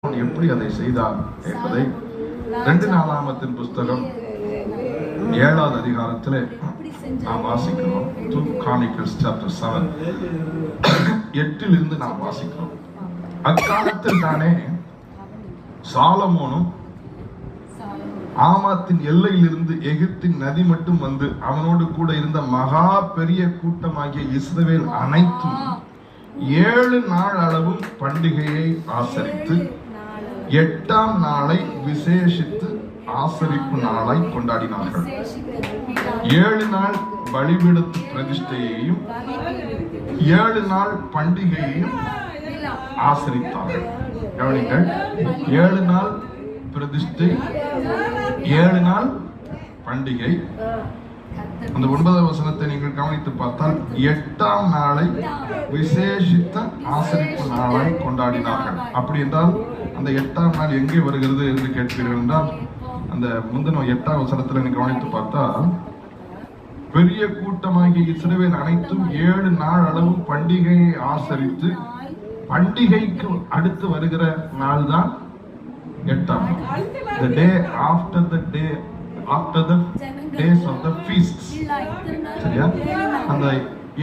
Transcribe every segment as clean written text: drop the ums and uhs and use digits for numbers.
எப்படி அதை செய்தார் என்பதை 2 நாளாகமத்தின் புஸ்தகம் 7வது அதிகாரத்திலே நாம் வாசிக்கிறோம். 2 Chronicles chapter 7 8 நாம் வாசிக்கிறோம். அக்காலத்தில் தானே சாலமோனும் ஆமாத்தின் எல்லையிலிருந்து எகிப்தின் நதி மட்டும் வந்து அவனோடு கூட இருந்த மகா பெரிய கூட்டமாகிய இஸ்ரவேல் அனைத்தும் 7 நாள் அளவும் பண்டிகையை ஆசரித்து 8ஆம் நாளை விசேஷித்து ஆசரிப்பு நாளாய் கொண்டாடினார்கள். 7 நாள் பலிபீடத்து பிரதிஷ்டையையும் 7 நாள் பண்டிகையையும் ஆசரித்தார்கள். கவனிங்கள், 7 நாள் பிரதிஷ்டை, 7 நாள் பண்டிகை. அந்த 9வது வசனத்தை நீங்கள் கவனித்து பார்த்தால் 8ஆம் நாளை விசேஷித்த ஆசரிப்பு நாளாய் கொண்டாடினார்கள். அப்படி என்றால் அந்த 8ஆம் நாள் எங்கே வருகிறது என்று கேட்கிறீர்கள் என்றால், அந்த முந்தின 8ஆம் வசனத்தில் நீங்கள் கவனித்து பார்த்தால், பெரிய கூட்டமாகிய இஸ்ரவேல் அனைத்தும் 7 நாள் அளவு பண்டிகையை ஆசரித்து பண்டிகைக்கு அடுத்து வருகிற நாள் தான் 8ஆம் நாள். The day after the days of the feasts. சரியா? அந்த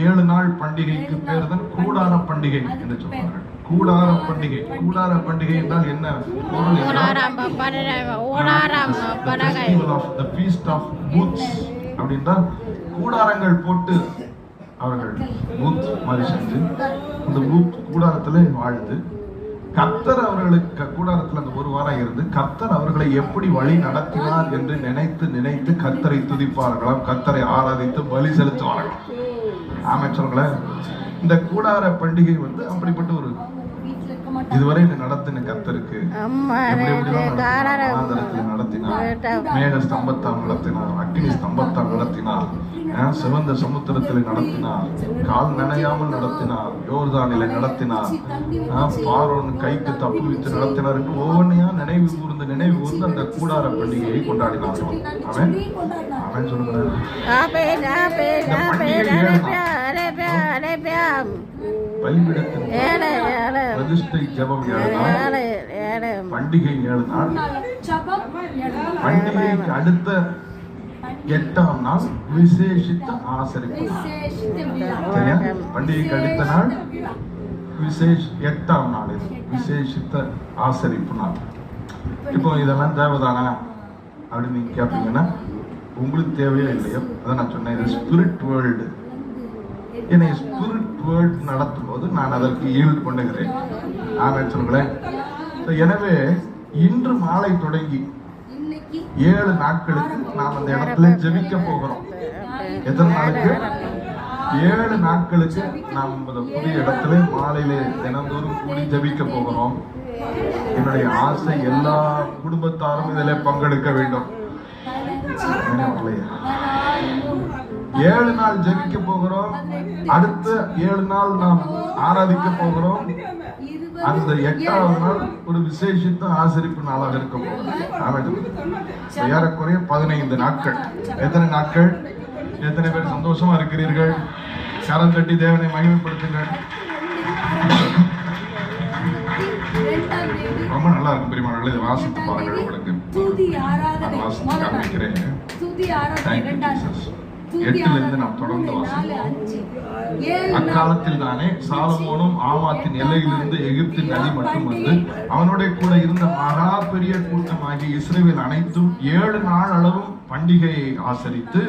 7 நாள் பண்டிகைக்கு பேர் தான் கூடார பண்டிகை என்று சொல்வார்கள். கூடார பண்டிகை. கூடார பண்டிகை என்றால் என்ன பொருள்? The feast of booths அப்படின்னா கூடாரங்கள் போட்டு அவர்கள் பூத் மாதிரி செஞ்சு அந்த பூத் கூடாரத்திலே வாழ்ந்து கர்த்தர் அவர்களுக்கு கூடாரத்தில் அந்த 1 வாரம் இருந்து கர்த்தர் அவர்களை எப்படி வழி நடத்தினார் என்று நினைத்து நினைத்து கர்த்தரை துதிப்பார்களாம், கர்த்தரை ஆராதித்து பலி செலுத்துவார்களாம். ஆமென் சொல்லுங்களேன். இந்த கூடார பண்டிகை வந்து அப்படிப்பட்ட ஒரு இதுவரை நடத்தின கர்த்தருக்கு நடத்தினார், மேக ஸ்தம்பத்தால் நடத்தினார், அக்னி ஸ்தம்பத்தால் நடத்தினார், சிவந்த சமுத்திரத்தில் நடத்தினார், கால் நனையாமல் நடத்தினார், யோர்தானிலே நடத்தினார், பார்வோன் கைக்கு தப்புவித்து நடத்தினார் என்று ஒவ்வொன்றையா நினைவு கூர்ந்து அந்த கூடார பண்டிகையை கொண்டாடினார்கள். அவன் அவன் சொல்லுங்க, பலிபீடத்தின் பிரதிஷ்டை ஜெபம் 7 நாள், பண்டிகை 7 நாள், பண்டிகைக்கு அடுத்த 8ஆம் நாள் விசேஷித்த ஆசரிப்பு. பண்டிகைக்கு அடுத்த நாள் 8ஆம் நாள் விசேஷித்த ஆசரிப்பு நாள். இப்போ இதெல்லாம் தேவைதானா அப்படின்னு நீங்க கேட்பீங்கன்னா, உங்களுக்கு தேவையோ இல்லையோ அதான் நான் சொன்னேன், இது ஸ்பிரிட் வேர்ல்டு. என்னை ஸ்பிரிட் வேர்ல்ட் நடத்தும் போது நான் அதற்கு ஈல்டு பண்ணுகிறேன். ஆமென் சொல்லுங்களேன். எனவே இன்று மாலை தொடங்கி 7 நாட்களுக்கு நாம் அந்த இடத்துல ஜெபிக்க போகிறோம். எத்தனை நாளுக்கு? 7 நாட்களுக்கு நாம் அந்த புதிய இடத்துல மாலையிலே தினந்தோறும் கூடி ஜெபிக்க போகிறோம். என்னுடைய ஆசை எல்லா குடும்பத்தாரும் இதில் பங்கெடுக்க வேண்டும். 7 நாள் ஜெபிக்க போகிறோம். அடுத்த 7 நாள் நாம் ஆராதிக்க போகிறோம். அந்த 8ஆவது நாள் ஒரு விசேஷித்த ஆசரிப்பு நாளாக இருக்க போகிறோம். ஏறக்குறைய 15 நாட்கள். எத்தனை நாட்கள்? எத்தனை பேர் சந்தோஷமா இருக்கிறீர்கள்? கரம் தட்டி தேவனை மகிமைப்படுத்துங்கள். ரொம்ப நல்லா இருக்கும் பெரியமானவர்களே. இதை வாசித்து பாருங்கள். உங்களுக்கு நான் வாசித்து காண்பிக்கிறேன். 8 நாம் தொடர்ந்து வாசிப்போம். அக்காலத்தில் தானே சாலமோனும் ஆமாத்தின் எல்லையிலிருந்து எகிப்தின் நதி மட்டும் வந்து அவனோட கூட இருந்த மகா பெரிய கூட்டமாகிய இஸ்ரவேல் அனைத்தும் 7 நாள் அளவும் பண்டிகையை ஆசரித்து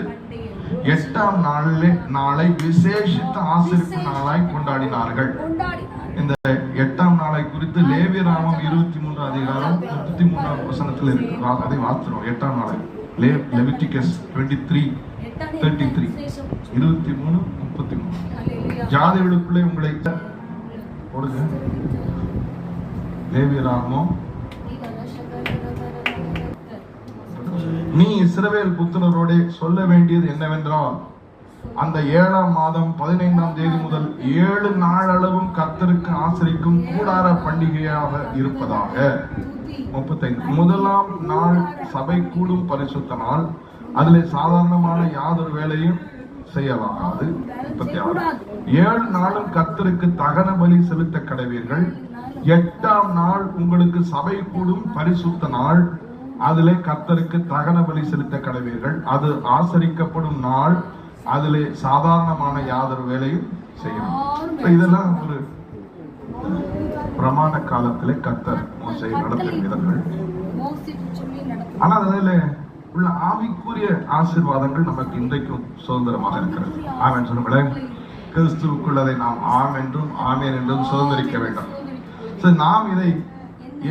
8ஆம் நாளை விசேஷித்த ஆசரிப்பு நாளாய் கொண்டாடினார்கள். இந்த 8ஆம் நாளை குறித்து லேவியராமம் 23 அதிகாரம் 33 வசனத்தில் இருக்கு. அதை வாசிக்கிறோம். 8ஆம் நாளை லெவிட்டிகஸ் 23:33 23:33 ஜாதிகளுக்குள்ளே உங்களை கொடுங்க. லேவியராகமம், நீ இஸ்ரவேல் புத்திரரோட சொல்ல வேண்டியது என்னவென்றால், அந்த 7ஆம் மாதம் 15ஆம் தேதி முதல் 7 நாள் அளவும் கர்த்தருக்கு ஆசரிக்கும் கூடார பண்டிகையாக இருப்பதாக. 35 முதலாம் நாள் சபை கூடும் பரிசுத்த நாள், அதில் சாதாரணமான யாதொரு வேலையும் செய்யலாகாது. 36 7 நாளும் கர்த்தருக்கு தகன பலி செலுத்த கடவீர்கள். 8ஆம் நாள் உங்களுக்கு சபை கூடும் பரிசுத்த நாள். அதிலே கர்த்தருக்கு தகன பலி செலுத்த கடவீர்கள். அது ஆசரிக்கப்படும் நாள். அதிலே சாதாரணமான யாதொரு வேலையும் செய்யணும். இதெல்லாம் ஒரு பிரமாண காலத்திலே கர்த்தர் மோசேயை நடத்திய விதங்கள். ஆனா அதில உள்ள ஆவிக்குரிய ஆசீர்வாதங்கள் நமக்கு இன்றைக்கும் சுதந்திரமாக இருக்கிறது. ஆமென் சொல்லுங்களேன். கிறிஸ்துவுக்குள்ளதை நாம் ஆம் என்றும் ஆமேன் என்றும் சுதந்திரிக்க வேண்டும். நாம் இதை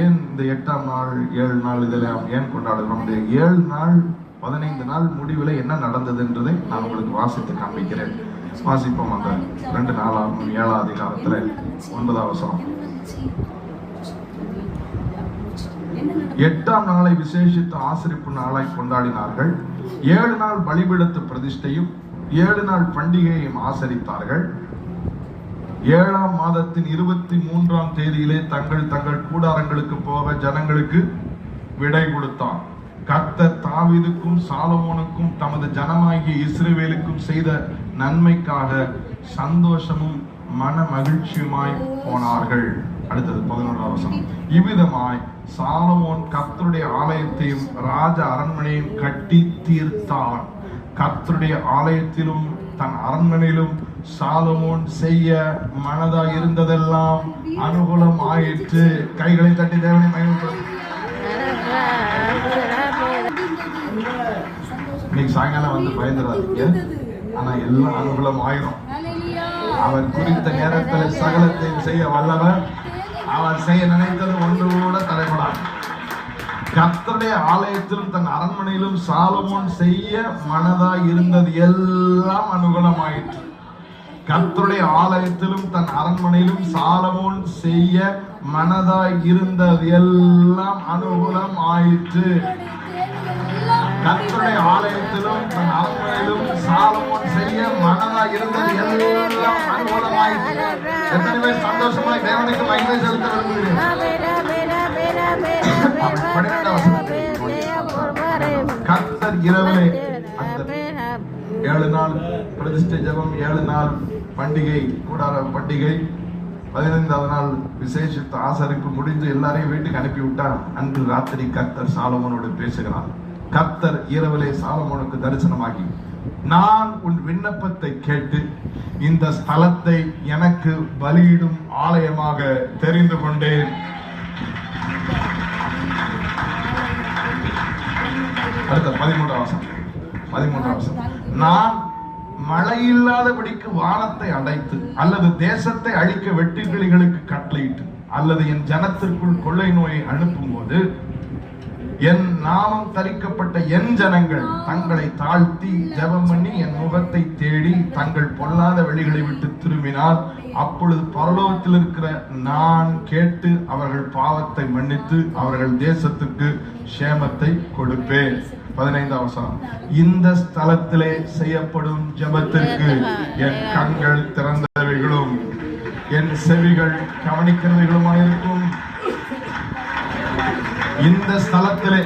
ஏன் இந்த 8ஆம் நாள் 7 நாள் இதெல்லாம் ஏன் கொண்டாடுகிறோம்? இந்த 7 நாள் 15 நாள் முடிவில் என்ன நடந்தது என்றதை நான் உங்களுக்கு வாசித்து காண்பிக்கிறேன். வாசிப்போம். அந்த 2 நாளாகும் 7ஆம் அதிகாரத்துல 9ஆம் வசனம். 8ஆம் நாளை விசேஷித்த ஆசரிப்பு நாளாய் கொண்டாடினார்கள். 7 நாள் பலிபீடத்து பிரதிஷ்டையும் 7 நாள் பண்டிகையையும் ஆசரித்தார்கள். 7ஆம் மாதத்தின் 23ஆம் தேதியிலே தங்கள் தங்கள் கூடாரங்களுக்கு போக ஜனங்களுக்கு விடை கொடுத்தார். கர்த்தர் தாவீதுக்கும் சாலமோனுக்கும் தமது ஜனமாகிய இஸ்ரவேலுக்கும் செய்த நன்மைக்காக சந்தோஷமும் மன மகிழ்ச்சியுமாய் போனார்கள். அடுத்தது 11ஆம் வசனம். இவ்விதமாய் சாலமோன் கர்த்தருடைய ஆலயத்தையும் ராஜ அரண்மனையும் கட்டி தீர்த்தான். கர்த்தருடைய ஆலயத்திலும் தன் அரண்மனையிலும் சாலமோன் செய்ய மனதாய் இருந்ததெல்லாம் அனுகூலம் ஆயிற்று. கைகளை தட்டி தேவனை மகிமைப்படுத்து. இன்னைக்கு சாயங்காலம் வந்து பயந்துடாதீங்க. ஆனா எல்லாம் அனுகூலம் ஆயிரும். அவன் குறித்த நேரத்தில் சகலத்தையும் செய்ய வல்லவர். அவன் செய்ய நினைத்தது ஒன்று கூட தடைபடாது. கர்த்தருடைய ஆலயத்திலும் தன் அரண்மனையிலும் சாலமோன் செய்ய மனதாய் இருந்தது எல்லாம் அனுகூலமாயிற்று. கர்த்தருடைய ஆலயத்திலும் தன் அரண்மனையிலும் சாலமோன் செய்ய மனதாய் இருந்தது எல்லாம் அனுகூலம் ஆயிற்று. கர்த்தருடைய ஆலயத்திலும் தன் அரண்மனையிலும் சாலமோன் செய்ய மனதாய் இருந்தது எல்லாம் அனுகூலமாயிற்று. எத்தனை பேர் சந்தோஷமாய் தேவனுக்கு மகிமை செலுத்த விரும்புகிறீர்கள்? கர்த்தர் இரவிலே அந்த 7 நாள் பிரதிஷ்டை ஜெபம், 7 நாள் பண்டிகை, கூடார பண்டிகை, 15ஆவது நாள் விசேஷித்த ஆசரிப்பு முடிந்து எல்லாரையும் வீட்டுக்கு அனுப்பி விட்டார். அன்று ராத்திரி கர்த்தர் சாலமோனோடு பேசுகிறார். கர்த்தர் இரவிலே சாலமோனுக்கு தரிசனமாகி, நான் உன் விண்ணப்பத்தை கேட்டு இந்த ஸ்தலத்தை எனக்கு பலியிடும் ஆலயமாக தெரிந்து கொண்டேன். அடுத்த 13ஆம் வசனம். நான் மழையில்லாதபடிக்கு வானத்தை அடைத்து அல்லது தேசத்தை அழிக்க வெட்டுக்கிளிகளுக்கு கட்டளையிட்டு அல்லது என் ஜனத்திற்குள் கொள்ளை நோயை அனுப்பும் போது என் நாமம் தரிக்கப்பட்ட என் ஜனங்கள் தங்களை தாழ்த்தி ஜெபம் பண்ணி என் முகத்தை தேடி தங்கள் பொல்லாத வழிகளை விட்டு திரும்பினால் அப்பொழுது பரலோகத்தில் இருக்கிற நான் கேட்டு அவர்கள் பாவத்தை மன்னித்து அவர்கள் தேசத்துக்கு சேமத்தை கொடுப்பேன். 15ஆம் வசனம். இந்த ஸ்தலத்திலே செய்யப்படும் ஜெபத்திற்கு என் கண்கள் திறந்தவைகளும் என் செவிகள் கவனிக்கிறவைகளுமாயிருக்கும். இந்த ஸ்தலத்திலே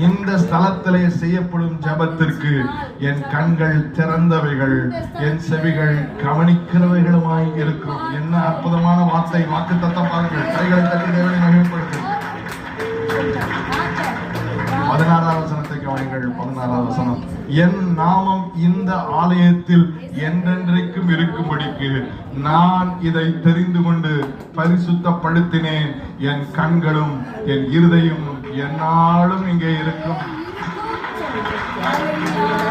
இந்த ஸ்தலத்திலே செய்யப்படும் ஜெபத்திற்கு என் கண்கள் திறந்தவைகள் என் செவிகள் கவனிக்கிறவைகளுமாய் இருக்கும். என்ன அற்புதமான வார்த்தை! வாக்குத்தத்தம் பாருங்கள். கைகளை தட்டி தேவனை மகிமைப்படுத்தும். 16ஆம் வசனத்தை கவனிங்கள். 16ஆம் வசனம். என் நாமம் இந்த ஆலயத்தில் என்றென்றைக்கும் இருக்கும்படிக்கு நான் இதை தெரிந்து கொண்டு பரிசுத்தப்படுத்தினேன். என் கண்களும் என் இருதயம் என்னாலும் இங்கே இருக்கும்.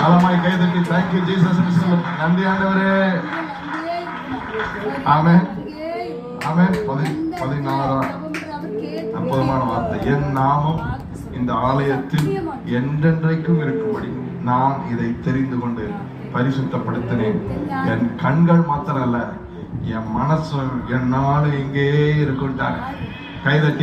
நலமாய் கைதட்டி தேங்க்யூ ஜீசஸ். நன்றி ஆண்டவரே. ஆமென் ஆமென். 16ஆம் அற்புதமான வார்த்தை. என் நாமம் இந்த ஆலயத்தில் என்றென்றைக்கும் இருக்கும்படி நான் இதை தெரிந்து கொண்டு பரிசுத்தப்படுத்தினேன். என் கண்கள் மாத்திரம் அல்ல, என் மனசும் என்னாலும் இங்கே இருக்குட்டாங்க. கைதட்டி